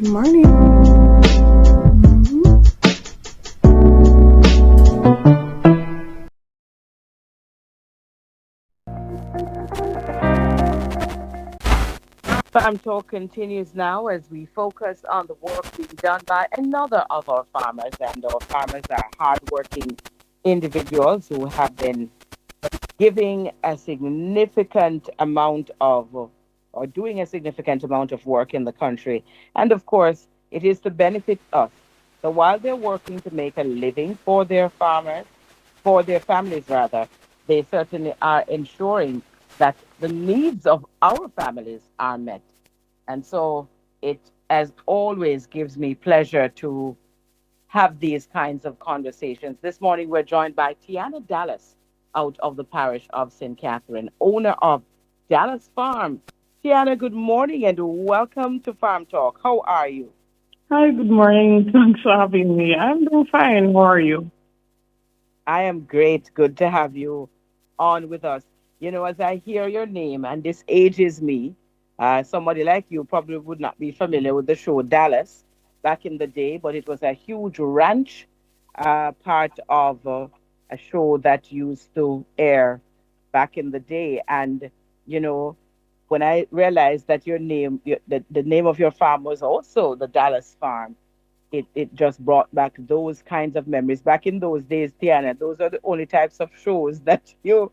Good morning. Mhm. Farm Talk continues now as we focus on the work being done by another of our farmers. And our farmers are hardworking individuals who have been giving a significant amount of, or doing a significant amount of work in the country. And of course, it is to benefit us. So while they're working to make a living for their farmers, for their families rather, they certainly are ensuring that the needs of our families are met. And so it, as always, gives me pleasure to have these kinds of conversations. This morning, we're joined by Tiana Dallas out of the parish of St. Catherine, owner of Dallas Farm. Tiana, good morning and welcome to Farm Talk. How are you? Hi, good morning. Thanks for having me. I'm doing fine. How are you? I am great. Good to have you on with us. You know, as I hear your name, and this ages me, somebody like you probably would not be familiar with the show Dallas back in the day, but it was a huge ranch part of a show that used to air back in the day. And, you know, when I realized that the name of your farm was also the Dallas Farm, it just brought back those kinds of memories. Back in those days, Tiana, those are the only types of shows that were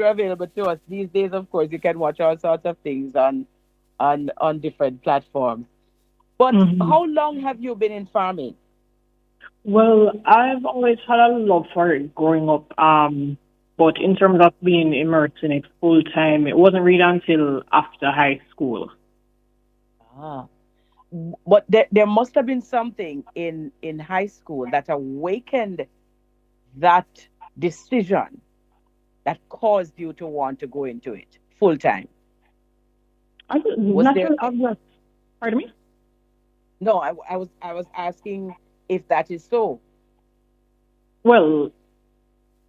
available to us. These days, of course, you can watch all sorts of things on different platforms. But hmm how long have you been in farming? Well, I've always had a love for it growing up. But in terms of being immersed in it full time, it wasn't really until after high school. Ah, but there must have been something in high school that awakened that decision that caused you to want to go into it full time. Was there Naturally obvious. Pardon me? No, I was asking if that is so. Well,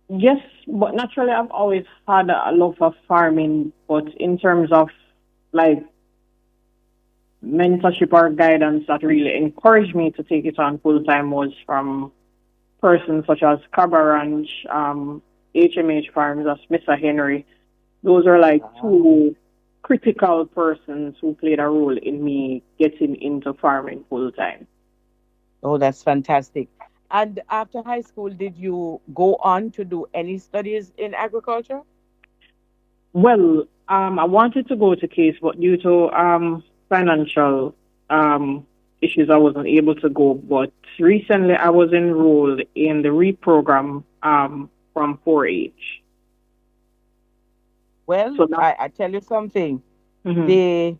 yes, but naturally I've always had a love for farming. But in terms of like mentorship or guidance that really encouraged me to take it on full time was from persons such as Cabra Ranch, HMH Farms, as Mr. Henry. Those are like Ah, two critical persons who played a role in me getting into farming full time. oh, that's fantastic. And after high school, did you go on to do any studies in agriculture? Well, I wanted to go to Case, but due to financial issues, I wasn't able to go. But recently, I was enrolled in the RE program from 4-H. Well, So that. I tell you something. Mhm. The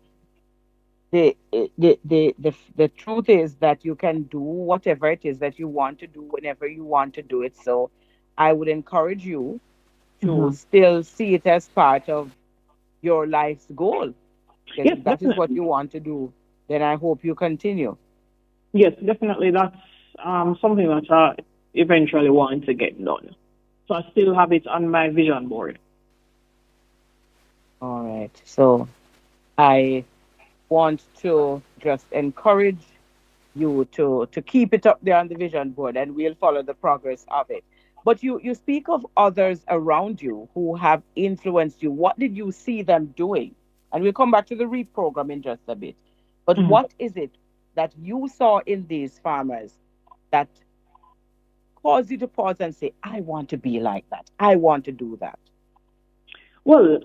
the truth is that you can do whatever it is that you want to do whenever you want to do it. So I would encourage you to Mhm. still see it as part of your life's goal. Because Yes, if that is what definitely. you want to do, then I hope you continue. Yes, definitely. That's something that I eventually want to get done. So I still have it on my vision board. All right. So I want to just encourage you to keep it up there on the vision board, and we'll follow the progress of it. But you speak of others around you who have influenced you. What did you see them doing? And we'll come back to the REAP program in just a bit. But Mhm. what is it that you saw in these farmers that caused you to pause and say, I want to be like that. I want to do that. Well,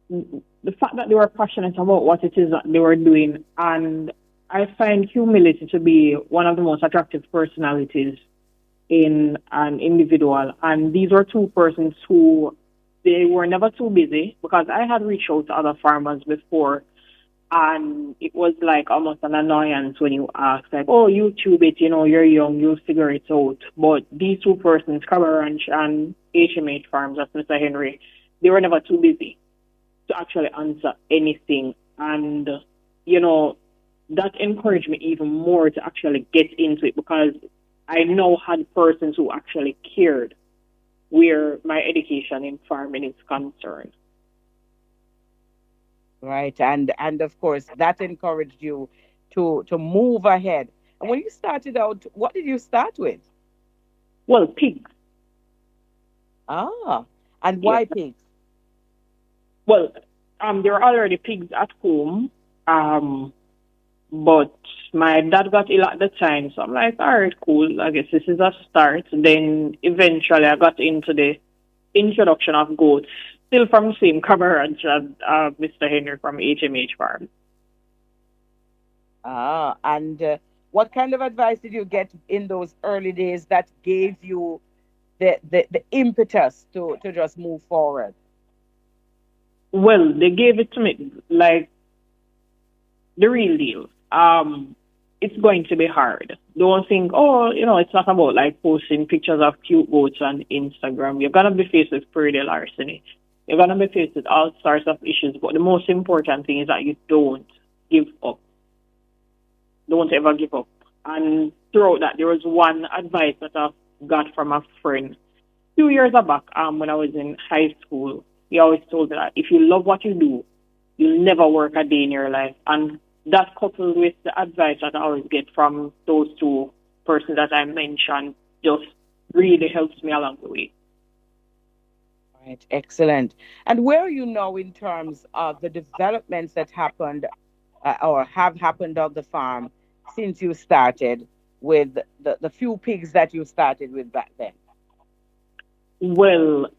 the fact that they were passionate about what it is that they were doing, and I find humility to be one of the most attractive personalities in an individual. And these were two persons who they were never too busy because I had reached out to other farmers before and it was like almost an annoyance when you ask, like, oh, YouTube it, you're young, you'll figure it out. But these two persons, Cabra Ranch and HMH Farms, that's Mr. Henry, they were never too busy to actually answer anything. And, you know, that encouraged me even more to actually get into it because I now had persons who actually cared where my education in farming is concerned. right? And of course that encouraged you to move ahead. And when you started out, what did you start with? Well, pigs. Ah, and Yes. why pigs? Well, there were already pigs at home. Um, but my dad got ill at the time, so I'm like, all right, cool. I guess this is a start. Then eventually I got into the introduction of goats, still from the same coverage as Mr. Henry from HMH Farm. Ah, and what kind of advice did you get in those early days that gave you the impetus to just move forward? Well, they gave it to me like the real deal. It's going to be hard. Don't think, oh, it's not about like posting pictures of cute goats on Instagram. You're gonna be faced with prey larceny. You're gonna be faced with all sorts of issues. But the most important thing is that you don't give up. Don't ever give up. And throughout that, there was one advice that I got from a friend 2 years back. When I was in high school, he always told me that if you love what you do, you'll never work a day in your life. And that coupled with the advice that I always get from those two persons that I mentioned just really helps me along the way. Right, excellent. And where are you now in terms of the developments that happened or have happened on the farm since you started with the few pigs that you started with back then? Well,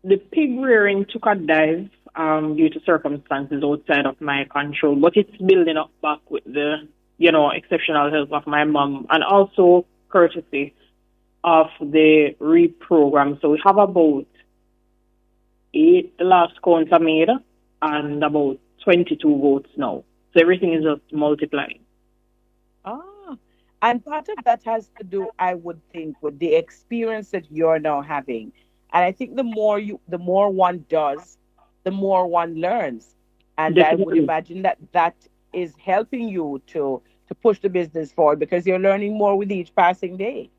the pig rearing took a dive due to circumstances outside of my control, but it's building up back with the, exceptional help of my mom and also courtesy of the reprogram. So we have about eight, the last count I made, and about 22 votes now. So everything is just multiplying. Ah, and part of that has to do, I would think, with the experience that you're now having. And I think the more one does, the more one learns. And I would Definitely. imagine that that is helping you to push the business forward because you're learning more with each passing day.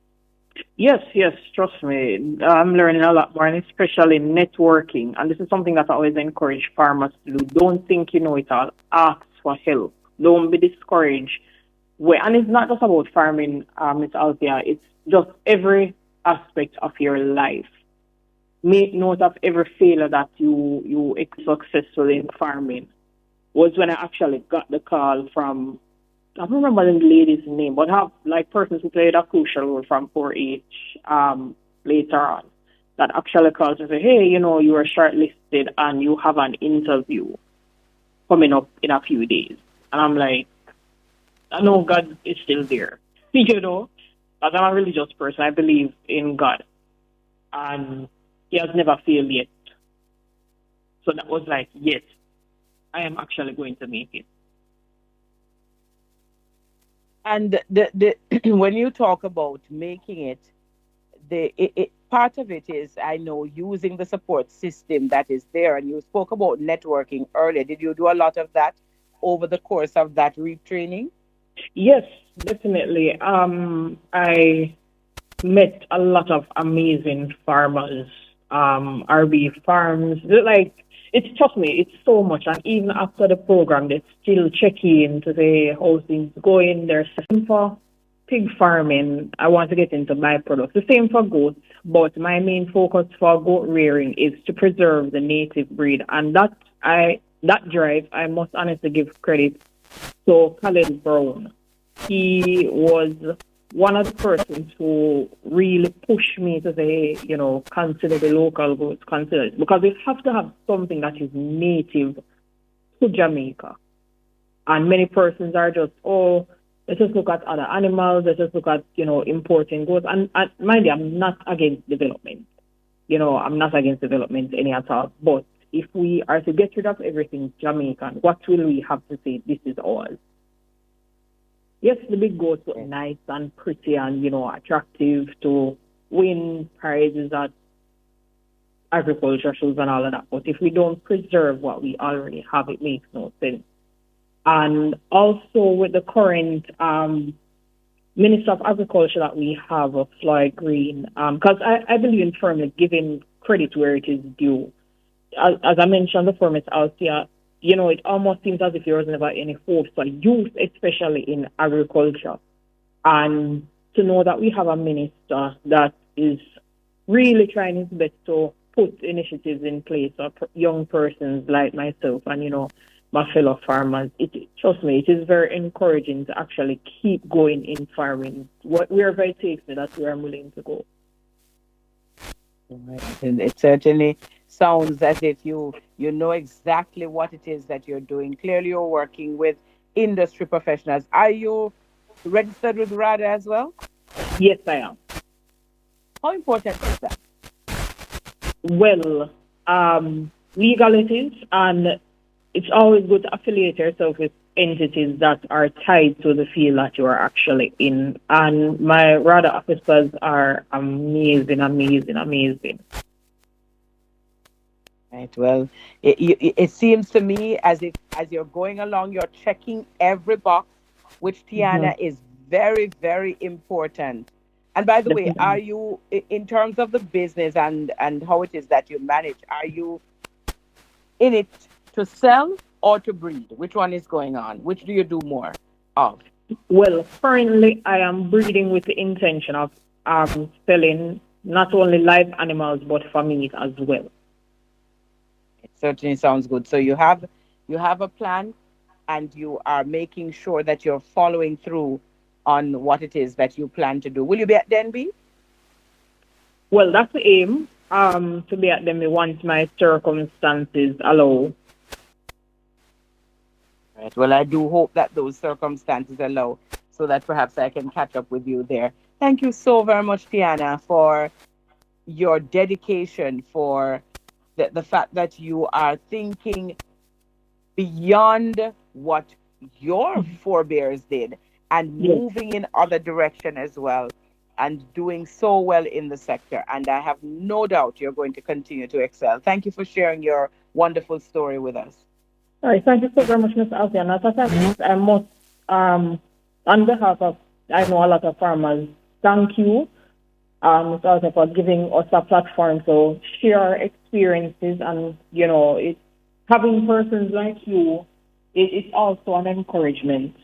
Yes, yes, trust me. I'm learning a lot more, and especially networking. And this is something that I always encourage farmers to do. Don't think you know it all. Ask for help. Don't be discouraged. And it's not just about farming, Miss Althea. It's just every aspect of your life. Make note of every failure that you successful in farming. Was when I actually got the call from, I don't remember the lady's name, but have like persons who played a crucial role from 4-H later on that actually called and say, hey, you were shortlisted and you have an interview coming up in a few days. And I'm like, I know God is still there. As I'm a religious person, I believe in God and He has never failed yet. So that was like, yes, I am actually going to make it. And the when you talk about making it, part of it is I know using the support system that is there. And you spoke about networking earlier. Did you do a lot of that over the course of that REAP training? Yes, definitely. I met a lot of amazing farmers, RB farms. Like, it's trust me, it's so much. And even after the program, they still check in to say how things going. There's same for pig farming. I want to get into byproducts. The same for goats, but my main focus for goat rearing is to preserve the native breed, and that drive I must honestly give credit to Colin Brown. He was one of the persons who really pushed me to say, consider the local goods, consider it. Because we have to have something that is native to Jamaica. And many persons are just, oh, let's just look at other animals, let's just look at, importing goods. And mind you, I'm not against development. I'm not against development any at all. But if we are to get rid of everything Jamaican, what will we have to say this is ours? Yes, the big goats look nice and pretty and, attractive to win prizes at agriculture shows and all of that. But if we don't preserve what we already have, it makes no sense. And also with the current Minister of Agriculture that we have, Floyd Green, because I believe in firmly giving credit where it is due. as I mentioned before, Miss Althea, it almost seems as if there was never any hope for youth, especially in agriculture. And to know that we have a minister that is really trying his best to put initiatives in place for young persons like myself and, my fellow farmers, trust me, it is very encouraging to actually keep going in farming. Wherever it takes me, that's where I'm willing to go. Right. And it certainly sounds as if you know exactly what it is that you're doing. Clearly, you're working with industry professionals. Are you registered with RADA as well? Yes, I am. How important is that? Well, legalities, and it's always good to affiliate yourself with entities that are tied to the field that you are actually in. And my RADA officers are amazing, amazing, amazing. Right. Well, it seems to me as if as you're going along, you're checking every box, which Hmm. Tiana is very, very important. And by the way, are Definitely. you in terms of the business and how it is that you manage? Are you in it to sell or to breed? Which one is going on? Which do you do more of? Well, currently I am breeding with the intention of selling not only live animals but for meat as well. It certainly sounds good. So you have a plan and you are making sure that you're following through on what it is that you plan to do. Will you be at Denby? Well, that's the aim. To be at them once my circumstances allow. Right. Well, I do hope that those circumstances allow so that perhaps I can catch up with you there. Thank you so very much, Tiana, for your dedication, for the fact that you are thinking beyond what your forebears did and Yes. moving in other direction as well and doing so well in the sector. And I have no doubt you're going to continue to excel. Thank you for sharing your wonderful story with us. All right. Thank you so very much, Ms. Althea. And as I said, I must, um, on behalf of, I know a lot of farmers, thank you, Ms. Althea, for giving us a platform to share our experiences. And, having persons like you, it's also an encouragement.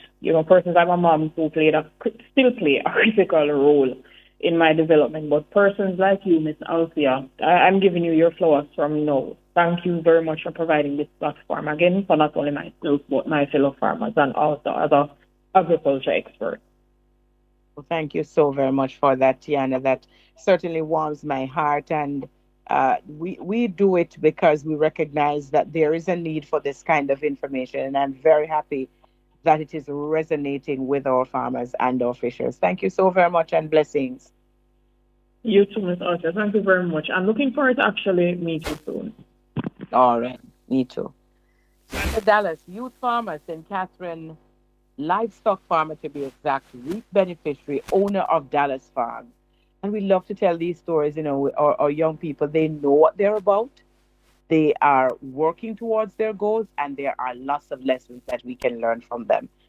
Persons like my mom who still play a critical role in my development. But persons like you, Miss Althea, I'm giving you your flowers from now. Thank you very much for providing this platform again for not only myself but my fellow farmers and also other agriculture experts. Well, thank you so very much for that, Tiana. That certainly warms my heart. And we do it because we recognize that there is a need for this kind of information. And I'm very happy that it is resonating with our farmers and our fishers. Thank you so very much and blessings. You too, Miss Althea. Thank you very much. I'm looking forward to actually meet you soon. All right. Me too. Dallas, youth farmer, St. Catherine livestock farmer to be exact, reap beneficiary, owner of Dallas Farm. And we love to tell these stories, our young people, they know what they're about. They are working towards their goals, and there are lots of lessons that we can learn from them.